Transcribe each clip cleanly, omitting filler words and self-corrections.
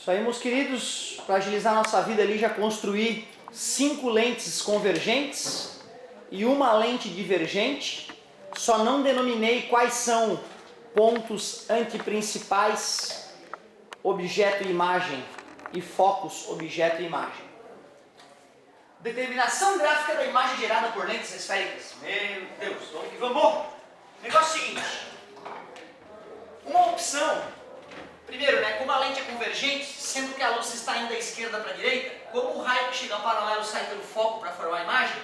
Isso aí, meus queridos, para agilizar nossa vida ali, já construí 5 lentes convergentes e uma lente divergente. Só não denominei quais são pontos antiprincipais, objeto e imagem, e focos, objeto e imagem. Determinação gráfica da imagem gerada por lentes esféricas. Meu Deus, vamos que vamos! O negócio é o seguinte, uma opção, primeiro, como a lente é convergente, sendo que a luz está indo da esquerda para a direita, como o raio que chega ao paralelo sai pelo foco para formar a imagem,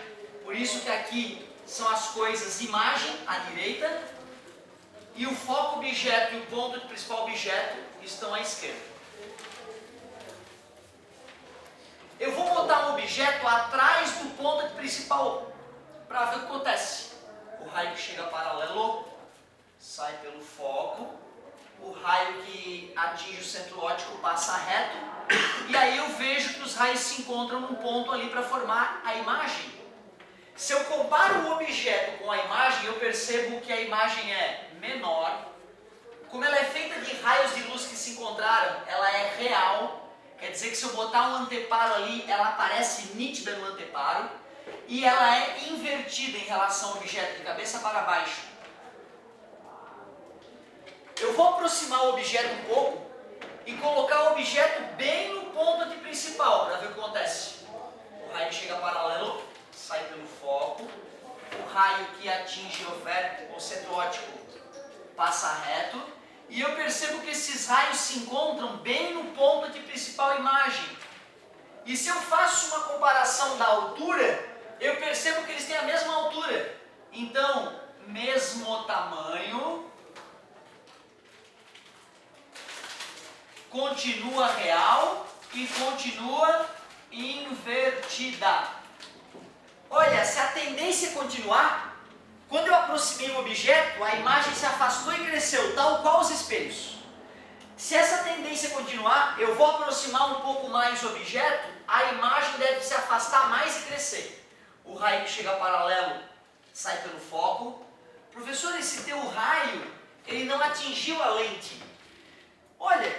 por isso que aqui são as coisas imagem à direita e o foco objeto e o ponto de principal objeto estão à esquerda. Eu vou botar um objeto atrás do ponto de principal para ver o que acontece. O raio que chega paralelo sai pelo foco, o raio que atinge o centro óptico passa reto, e aí eu vejo que os raios se encontram num ponto ali para formar a imagem. Se eu comparo o objeto com a imagem, eu percebo que a imagem é menor. Como ela é feita de raios de luz que se encontraram, ela é real. Quer dizer que se eu botar um anteparo ali, ela aparece nítida no anteparo. E ela é invertida em relação ao objeto de cabeça para baixo. Eu vou aproximar o objeto um pouco e colocar o objeto bem no ponto principal para ver o que acontece. O raio chega paralelo, sai pelo foco. O raio que atinge o centro óptico passa reto. E eu percebo que esses raios se encontram bem no ponto de principal imagem. E se eu faço uma comparação da altura, eu percebo que eles têm a mesma altura. Então, mesmo tamanho, continua real e continua invertida. Olha, se a tendência continuar, quando eu aproximei o objeto, a imagem se afastou e cresceu, tal qual os espelhos. Se essa tendência continuar, eu vou aproximar um pouco mais o objeto, a imagem deve se afastar mais e crescer. O raio que chega paralelo sai pelo foco. Professor, esse teu raio, ele não atingiu a lente. Olha,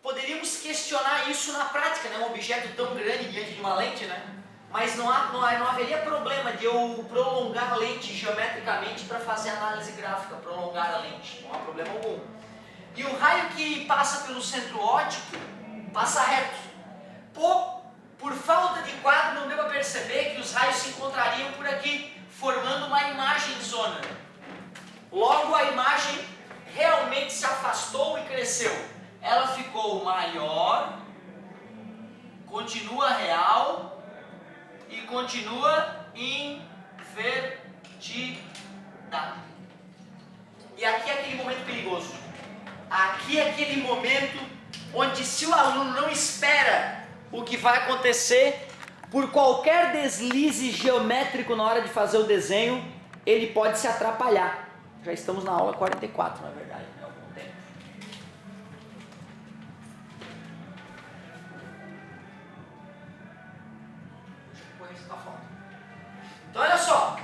poderíamos questionar isso na prática, um objeto tão grande diante de uma lente, Mas não haveria problema de eu prolongar a lente geometricamente para fazer análise gráfica, prolongar a lente, não há problema algum. E o raio que passa pelo centro óptico passa reto. Por falta de quadro, não deu para perceber que os raios se encontrariam por aqui, formando uma imagem zona. Logo, a imagem realmente se afastou e cresceu. Ela ficou maior, continua real e continua invertida. E aqui é aquele momento perigoso. Aqui é aquele momento onde, se o aluno não espera o que vai acontecer, por qualquer deslize geométrico na hora de fazer o desenho, ele pode se atrapalhar. Já estamos na aula 44, na verdade, há algum tempo. Então olha só,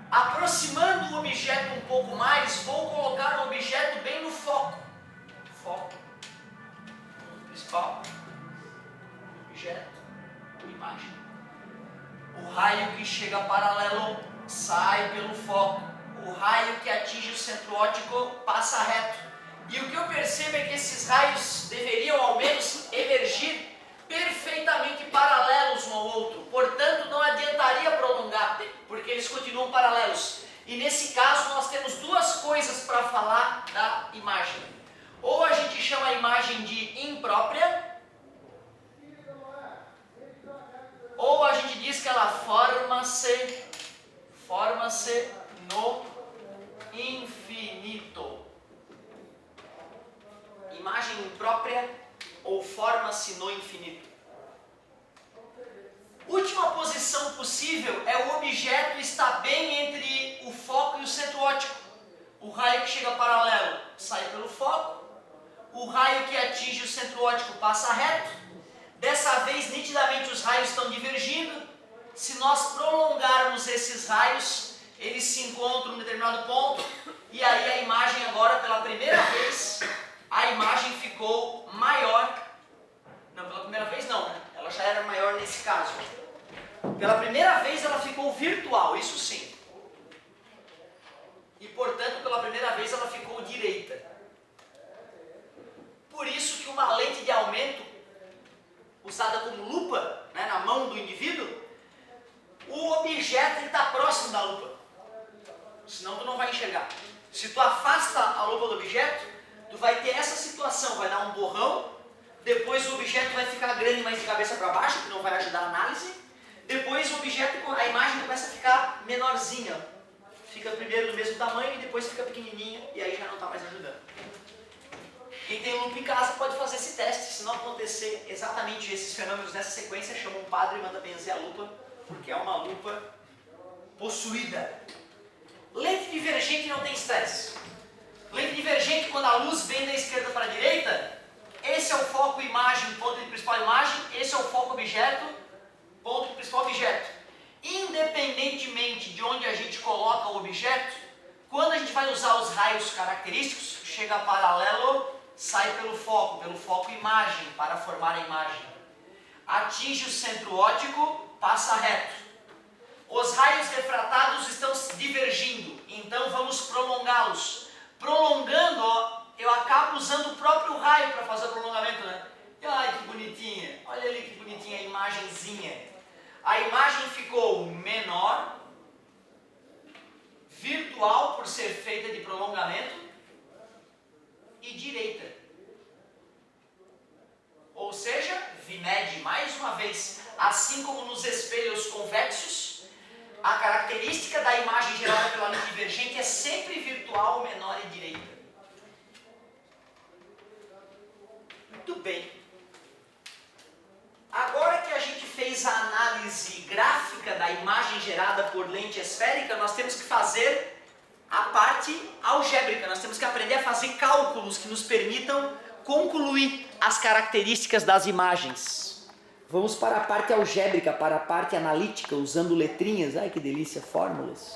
aproximando o objeto um pouco mais, vou colocar o objeto bem no foco. Foco, ponto principal, objeto, imagem. O raio que chega paralelo sai pelo foco. O raio que atinge o centro óptico passa reto. E o que eu percebo é que esses raios deveriam ao menos emergir perfeitamente paralelos um ao outro, portanto não adiantaria prolongar, porque eles continuam paralelos. E nesse caso nós temos duas coisas para falar da imagem. Ou a gente chama a imagem de imprópria, ou a gente diz que ela forma-se no infinito. Imagem imprópria ou forma-se no infinito. Última posição possível é o objeto estar bem entre o foco e o centro óptico. O raio que chega paralelo sai pelo foco, o raio que atinge o centro óptico passa reto. Dessa vez, nitidamente, os raios estão divergindo. Se nós prolongarmos esses raios, eles se encontram em um determinado ponto, e aí a imagem agora, pela primeira vez, a imagem ficou maior Pela primeira vez ela ficou virtual, isso sim. E portanto, pela primeira vez ela ficou direita. Por isso que uma lente de aumento, usada como lupa, né, na mão do indivíduo, o objeto está próximo da lupa. Senão tu não vai enxergar. Se tu afasta a lupa do objeto, tu vai ter essa situação, vai dar um borrão, depois o objeto vai ficar grande, mas de cabeça para baixo, que não vai ajudar a análise. Depois o objeto, a imagem começa a ficar menorzinha. Fica primeiro do mesmo tamanho e depois fica pequenininha e aí já não está mais ajudando. Quem tem lupa em casa pode fazer esse teste. Se não acontecer exatamente esses fenômenos nessa sequência, chama um padre e manda benzer a lupa, porque é uma lupa possuída. Lente divergente não tem estresse. Lente divergente, quando a luz vem da esquerda para a direita, esse é o foco imagem, ponto de principal imagem, esse é o foco objeto, ponto de principal objeto. Independentemente de onde a gente coloca o objeto, quando a gente vai usar os raios característicos, chega paralelo, sai pelo foco imagem, para formar a imagem. Atinge o centro óptico, passa reto. Os raios refratados estão divergindo, então vamos prolongá-los. Prolongando, ó, eu acabo usando o próprio raio para fazer o prolongamento, né? Ai, que bonitinha, olha ali que bonitinha a imagenzinha. A imagem ficou menor, virtual por ser feita de prolongamento e direita. Ou seja, VIMED mais uma vez, assim como nos espelhos convexos, a característica da imagem gerada pela lente divergente é sempre virtual, menor e direita. Muito bem. Agora que a gente fez a análise gráfica da imagem gerada por lente esférica, nós temos que fazer a parte algébrica. Nós temos que aprender a fazer cálculos que nos permitam concluir as características das imagens. Vamos para a parte algébrica, para a parte analítica, usando letrinhas. Ai, que delícia, fórmulas.